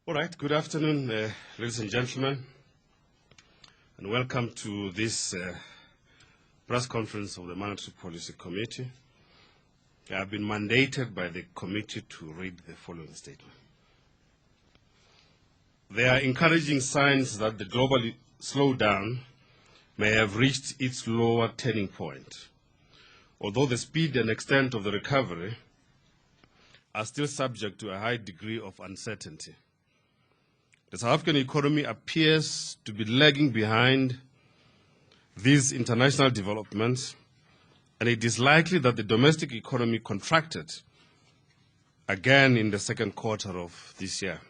All right, good afternoon, ladies and gentlemen, and welcome to this press conference of the Monetary Policy Committee. I have been mandated by the committee to read the following statement. There are encouraging signs that the global slowdown may have reached its lower turning point, although the speed and extent of the recovery are still subject to a high degree of uncertainty. The South African economy appears to be lagging behind these international developments, and it is likely that the domestic economy contracted again in the second quarter of this year.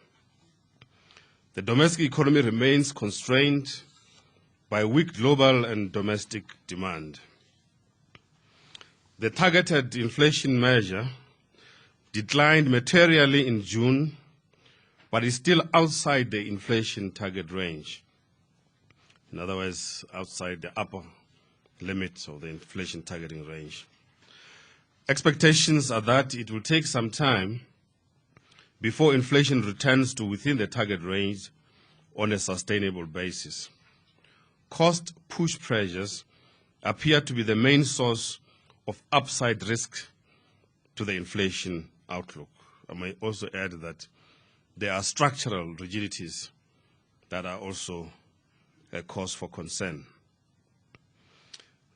The domestic economy remains constrained by weak global and domestic demand. The targeted inflation measure declined materially in June, but is still outside the inflation target range. In other words, outside the upper limits of the inflation targeting range. Expectations are that it will take some time before inflation returns to within the target range on a sustainable basis. Cost push pressures appear to be the main source of upside risk to the inflation outlook. I may also add that there are structural rigidities that are also a cause for concern.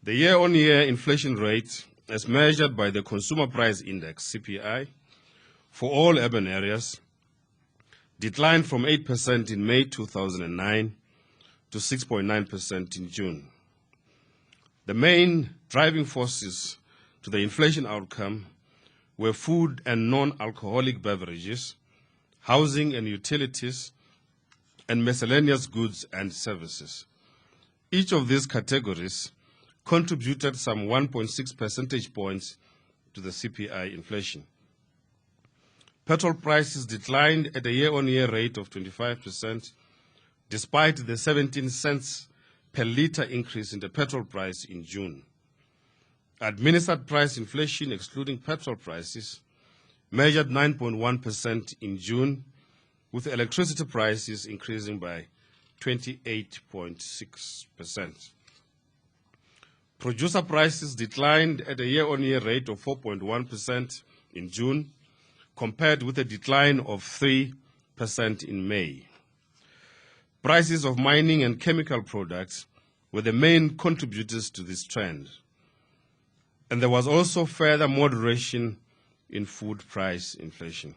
The year-on-year inflation rate, as measured by the Consumer Price Index, CPI, for all urban areas, declined from 8% in May 2009 to 6.9% in June. The main driving forces to the inflation outcome were food and non-alcoholic beverages, housing and utilities, and miscellaneous goods and services. Each of these categories contributed some 1.6 percentage points to the CPI inflation. Petrol prices declined at a year-on-year rate of 25%, despite the 17 cents per litre increase in the petrol price in June. Administered price inflation, excluding petrol prices, measured 9.1% in June, with electricity prices increasing by 28.6%. Producer prices declined at a year-on-year rate of 4.1% in June, compared with a decline of 3% in May. Prices of mining and chemical products were the main contributors to this trend. And there was also further moderation in food price inflation.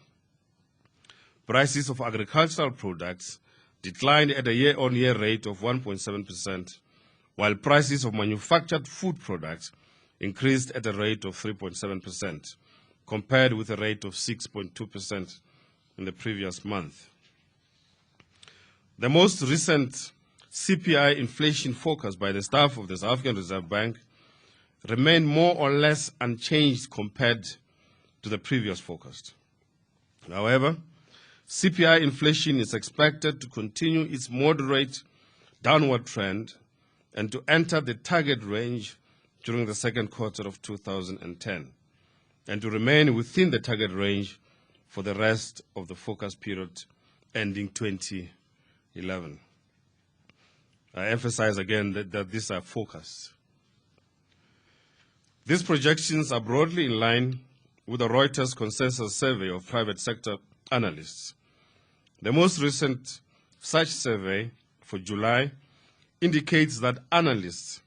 Prices of agricultural products declined at a year-on-year rate of 1.7%, while prices of manufactured food products increased at a rate of 3.7%, compared with a rate of 6.2% in the previous month. The most recent CPI inflation forecast by the staff of the South African Reserve Bank remained more or less unchanged compared to the previous forecast. However, CPI inflation is expected to continue its moderate downward trend and to enter the target range during the second quarter of 2010, and to remain within the target range for the rest of the forecast period ending 2011. I emphasize again that these are forecasts. These projections are broadly in line with the Reuters consensus survey of private sector analysts. The most recent such survey for July indicates that analysts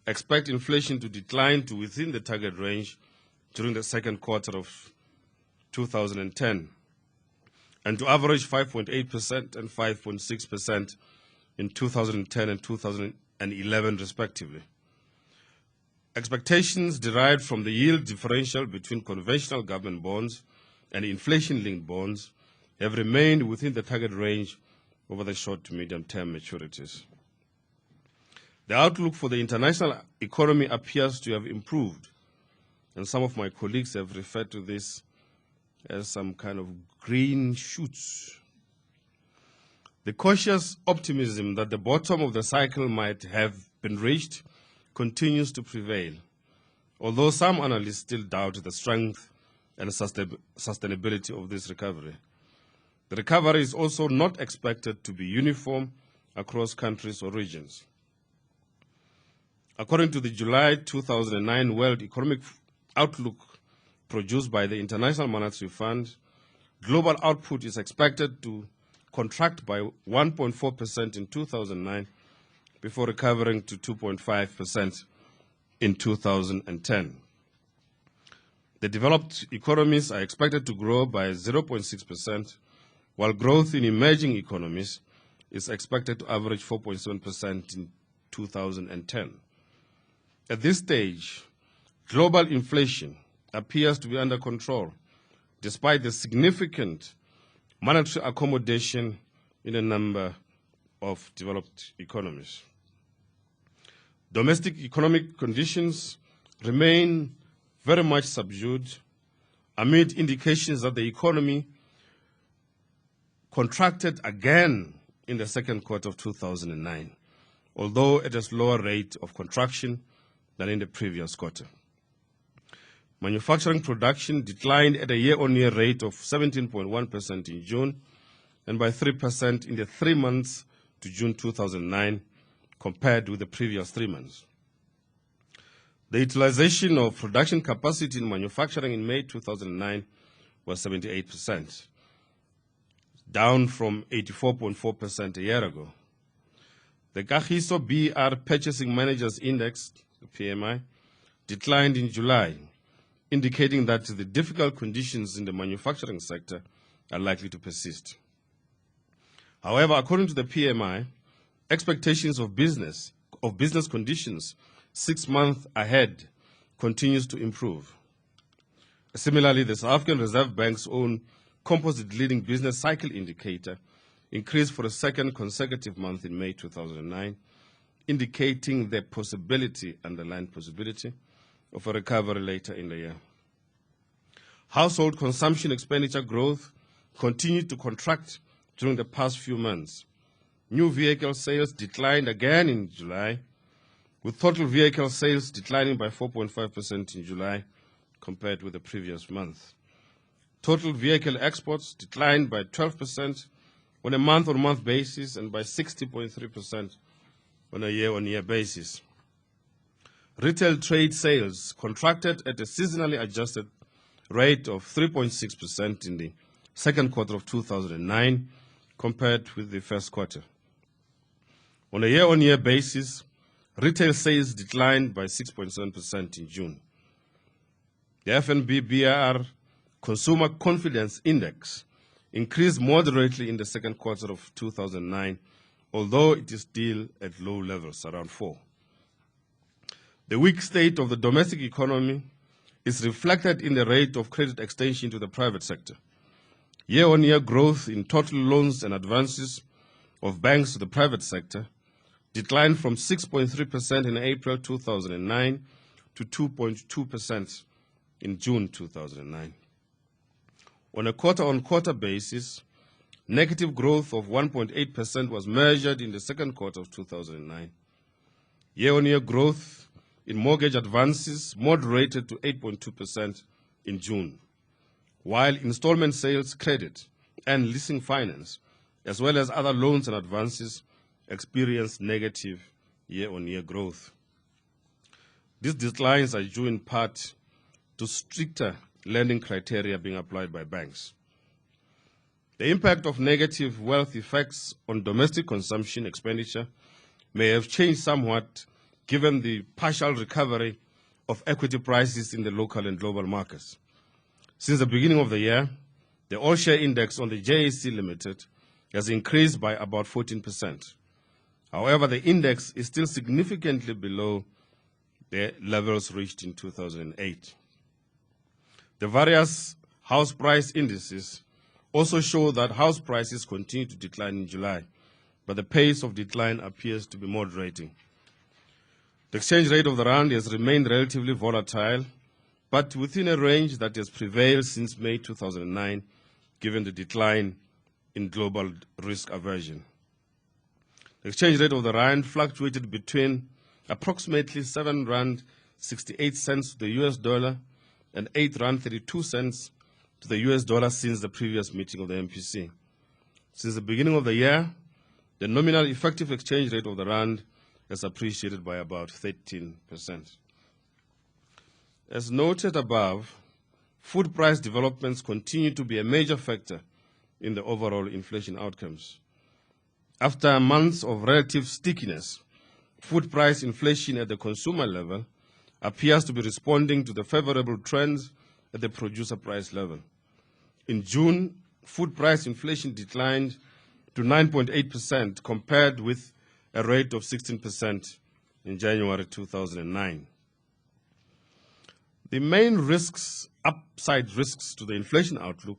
expect inflation to decline to within the target range during the second quarter of 2010 and to average 5.8% and 5.6% in 2010 and 2011 respectively. Expectations derived from the yield differential between conventional government bonds and inflation-linked bonds have remained within the target range over the short to medium-term maturities. The outlook for the international economy appears to have improved, and some of my colleagues have referred to this as some kind of green shoots. The cautious optimism that the bottom of the cycle might have been reached continues to prevail, although some analysts still doubt the strength and sustainability of this recovery. The recovery is also not expected to be uniform across countries or regions. According to the July 2009 World Economic Outlook produced by the International Monetary Fund, global output is expected to contract by 1.4% in 2009 before recovering to 2.5% in 2010. The developed economies are expected to grow by 0.6%, while growth in emerging economies is expected to average 4.7% in 2010. At this stage, global inflation appears to be under control, despite the significant monetary accommodation in a number of developed economies. Domestic economic conditions remain very much subdued amid indications that the economy contracted again in the second quarter of 2009, although at a slower rate of contraction than in the previous quarter. Manufacturing production declined at a year-on-year rate of 17.1% in June and by 3% in the 3 months to June 2009 compared with the previous 3 months. The utilization of production capacity in manufacturing in May 2009 was 78%, down from 84.4% a year ago. The Kagiso BR Purchasing Managers Index, the PMI, declined in July, indicating that the difficult conditions in the manufacturing sector are likely to persist. However, according to the PMI, expectations of business conditions 6 months ahead continues to improve. Similarly, the South African Reserve Bank's own composite leading business cycle indicator increased for a second consecutive month in May 2009, indicating the underlying possibility of a recovery later in the year. Household consumption expenditure growth continued to contract during the past few months. New vehicle sales declined again in July, with total vehicle sales declining by 4.5% in July compared with the previous month. Total vehicle exports declined by 12% on a month-on-month basis and by 60.3% on a year-on-year basis. Retail trade sales contracted at a seasonally adjusted rate of 3.6% in the second quarter of 2009 compared with the first quarter. On a year-on-year basis, retail sales declined by 6.7% in June. The FNB BR Consumer Confidence Index increased moderately in the second quarter of 2009, although it is still at low levels, around 4. The weak state of the domestic economy is reflected in the rate of credit extension to the private sector. Year-on-year growth in total loans and advances of banks to the private sector declined from 6.3% in April 2009 to 2.2% in June 2009. On a quarter-on-quarter basis, negative growth of 1.8% was measured in the second quarter of 2009. Year-on-year growth in mortgage advances moderated to 8.2% in June, while installment sales, credit, and leasing finance, as well as other loans and advances, experienced negative year-on-year growth. These declines are due in part to stricter lending criteria being applied by banks. The impact of negative wealth effects on domestic consumption expenditure may have changed somewhat given the partial recovery of equity prices in the local and global markets. Since the beginning of the year, the all-share index on the JSE Limited has increased by about 14%. However, the index is still significantly below the levels reached in 2008. The various house price indices also show that house prices continue to decline in July, but the pace of decline appears to be moderating. The exchange rate of the rand has remained relatively volatile, but within a range that has prevailed since May 2009, given the decline in global risk aversion. The exchange rate of the rand fluctuated between approximately 7 rand 68 cents to the US dollar and 8 rand 32 cents to the US dollar since the previous meeting of the MPC. Since the beginning of the year, the nominal effective exchange rate of the rand has appreciated by about 13%. As noted above, food price developments continue to be a major factor in the overall inflation outcomes. After months of relative stickiness, food price inflation at the consumer level appears to be responding to the favorable trends at the producer price level. In June, food price inflation declined to 9.8% compared with a rate of 16% in January 2009. The main risks, upside risks to the inflation outlook,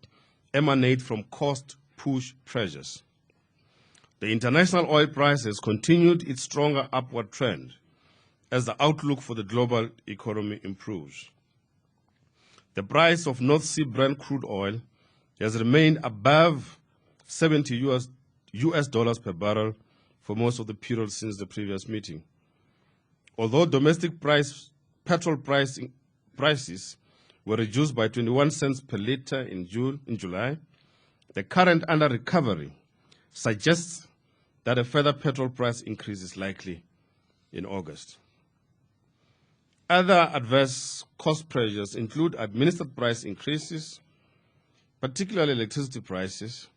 emanate from cost push pressures. The international oil price has continued its stronger upward trend as the outlook for the global economy improves. The price of North Sea Brent crude oil has remained above $70 per barrel for most of the period since the previous meeting. Although domestic petrol prices were reduced by 21 cents per litre in July, the current under recovery suggests that a further petrol price increase is likely in August. Other adverse cost pressures include administered price increases, particularly electricity prices,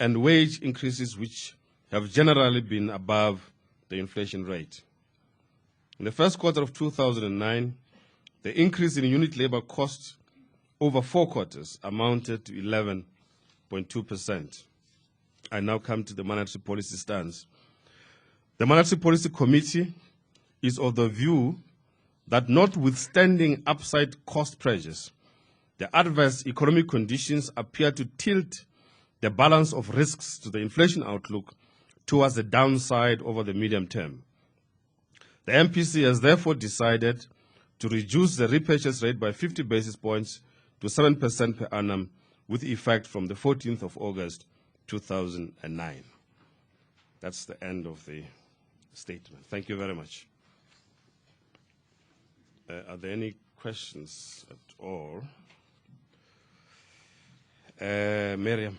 and wage increases which have generally been above the inflation rate. In the first quarter of 2009, the increase in unit labor costs over 4 quarters amounted to 11.2%. I now come to the monetary policy stance. The Monetary Policy Committee is of the view that notwithstanding upside cost pressures, the adverse economic conditions appear to tilt the balance of risks to the inflation outlook towards the downside over the medium term. The MPC has therefore decided to reduce the repurchase rate by 50 basis points to 7% per annum with effect from the 14th of August 2009. That's the end of the statement. Thank you very much. Are there any questions at all? Miriam.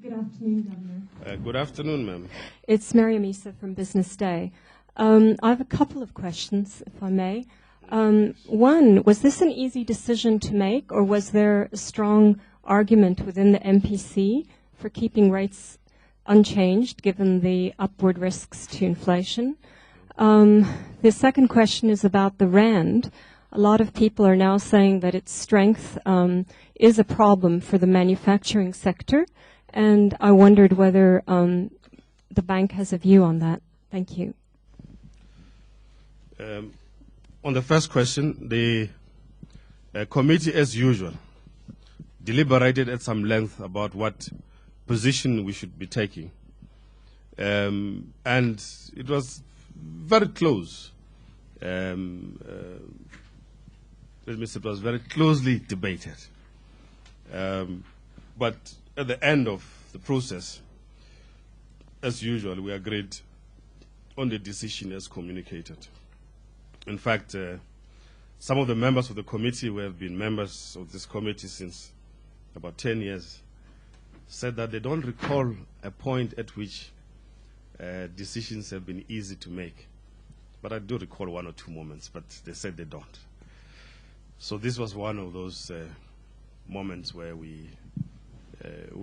Good afternoon, Governor. Good afternoon, ma'am. It's Miriam Issa from Business Day. I have a couple of questions, if I may. One, was this an easy decision to make, or was there a strong argument within the MPC for keeping rates unchanged, given the upward risks to inflation? The second question is about the rand. A lot of people are now saying that its strength is a problem for the manufacturing sector, and I wondered whether the bank has a view on that. Thank you. On the first question, the committee, as usual, deliberated at some length about what position we should be taking. And it was very close. Let me say it was very closely debated. But at the end of the process, as usual, we agreed on the decision as communicated. In fact, some of the members of the committee who have been members of this committee since about 10 years said that they don't recall a point at which decisions have been easy to make. But I do recall 1 or 2 moments, but they said they don't. So this was one of those moments where we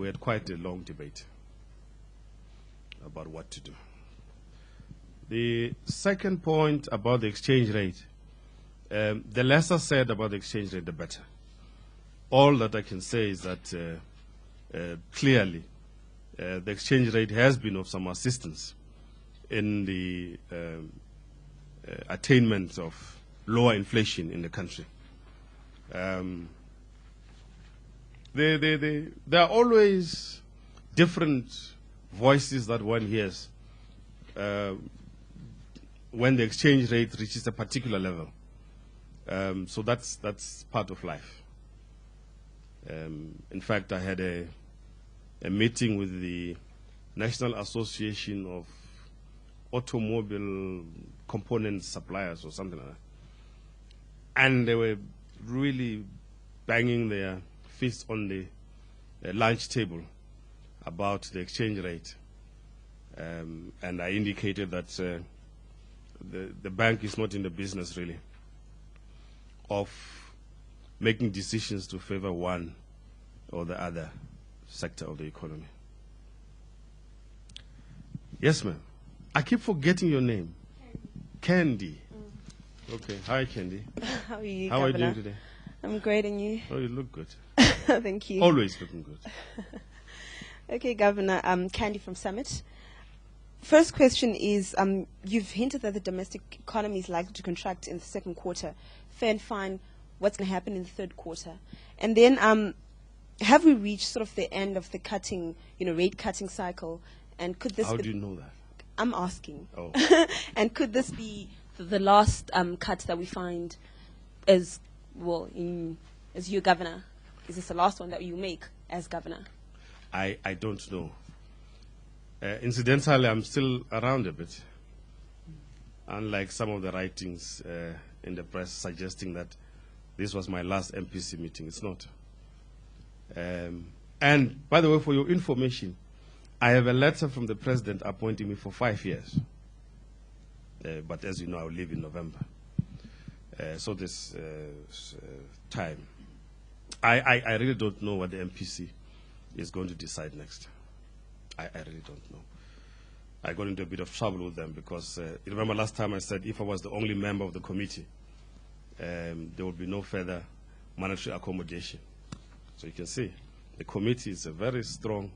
had quite a long debate about what to do. The second point about the exchange rate, the lesser said about the exchange rate, the better. All that I can say is that clearly the exchange rate has been of some assistance in the attainment of lower inflation in the country. There are always different voices that one hears when the exchange rate reaches a particular level. So that's part of life. In fact, I had a meeting with the National Association of Automobile Component Suppliers or something like that. And they were really banging their fists on the lunch table about the exchange rate, and I indicated that the bank is not in the business really of making decisions to favor one or the other sector of the economy. Yes, ma'am. I keep forgetting your name. Candy. Okay. Hi, Candy. How are you, How are you Governor? doing today? I'm great, and you? Oh, you look good. Thank you. Always looking good. Okay, Governor, Candy from Summit. First question is, you've hinted that the domestic economy is likely to contract in the second quarter. Fair and fine, what's going to happen in the third quarter? And then, have we reached sort of the end of the cutting, rate cutting cycle? And could this How do you know that? I'm asking. Oh. And could this be the last cut that we find as your governor? Is this the last one that you make as governor? I don't know. Incidentally, I'm still around a bit, unlike some of the writings in the press suggesting that this was my last MPC meeting. It's not. And by the way, for your information, I have a letter from the president appointing me for 5 years. But as you know, I'll leave in November. So this time, I really don't know what the MPC is going to decide next. I really don't know. I got into a bit of trouble with them because you remember last time I said if I was the only member of the committee, there would be no further monetary accommodation. So you can see the committee is a very strong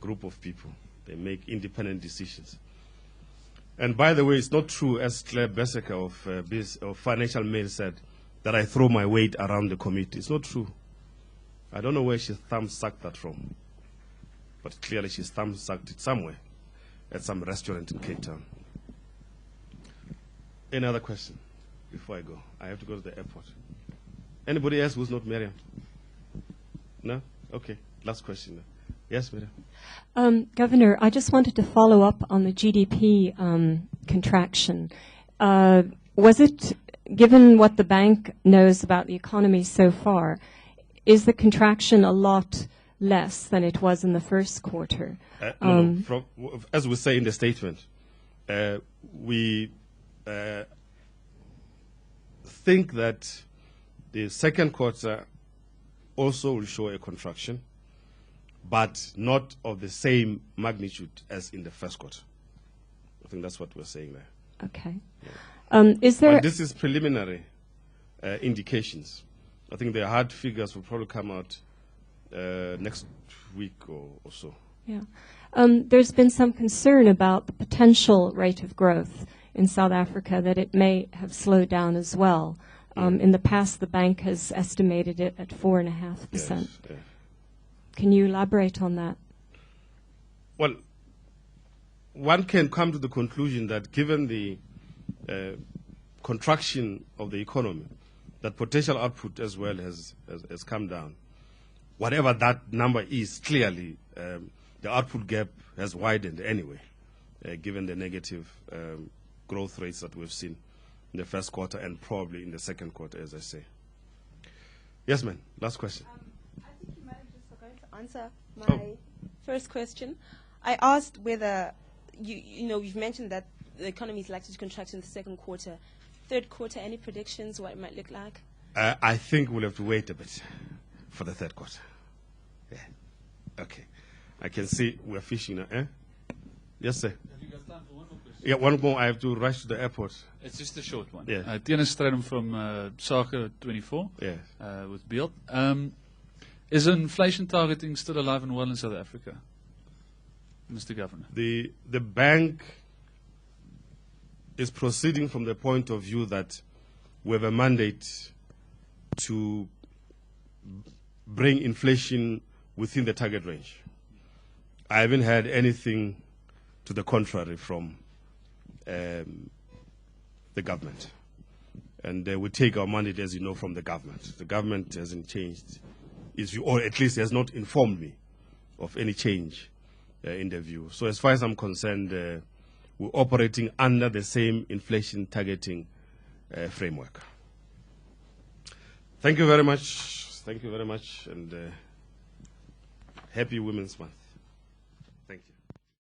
group of people. They make independent decisions. And by the way, it's not true, as Claire Besseker of Financial Mail said, that I throw my weight around the committee. It's not true. I don't know where she thumb-sucked that from. But clearly she's thumb-sucked it somewhere at some restaurant in Cape Town. Any other question before I go? I have to go to the airport. Anybody else who's not Miriam? No? Okay. Last question. Yes, Miriam. Governor, I just wanted to follow up on the GDP contraction. Was it, given what the bank knows about the economy so far, is the contraction a lot less than it was in the first quarter? No. As we say in the statement, we think that the second quarter also will show a contraction, but not of the same magnitude as in the first quarter. I think that's what we're saying there. Okay. Yeah. Is there? But this is preliminary indications. I think the hard figures will probably come out next week or so. Yeah. There's been some concern about the potential rate of growth in South Africa, that it may have slowed down as well. In the past, the bank has estimated it at 4.5%. Yes, yeah. Can you elaborate on that? Well, one can come to the conclusion that given the contraction of the economy, that potential output as well has come down. Whatever that number is, clearly the output gap has widened anyway, given the negative growth rates that we've seen in the first quarter and probably in the second quarter, as I say. Yes, ma'am. Last question. I think you might have just forgotten to answer my first question. I asked whether, you've mentioned that the economy is likely to contract in the second quarter. Third quarter, any predictions what it might look like? I think we'll have to wait a bit for the third quarter. Yeah. Okay. I can see we're fishing now. Eh? Yes, sir. Have you got time for one more question? Yeah, one more. I have to rush to the airport. It's just a short one. Yeah. Dennis Stradum from Soccer 24 Yes. with Beeld. Is inflation targeting still alive and well in South Africa, Mr. Governor? The bank is proceeding from the point of view that we have a mandate to bring inflation within the target range. I haven't heard anything to the contrary from the government. And we take our mandate, as you know, from the government. The government hasn't changed its view, or at least has not informed me of any change in the view. So as far as I'm concerned, we're operating under the same inflation targeting framework. Thank you very much. Thank you very much, and happy Women's Month. Thank you.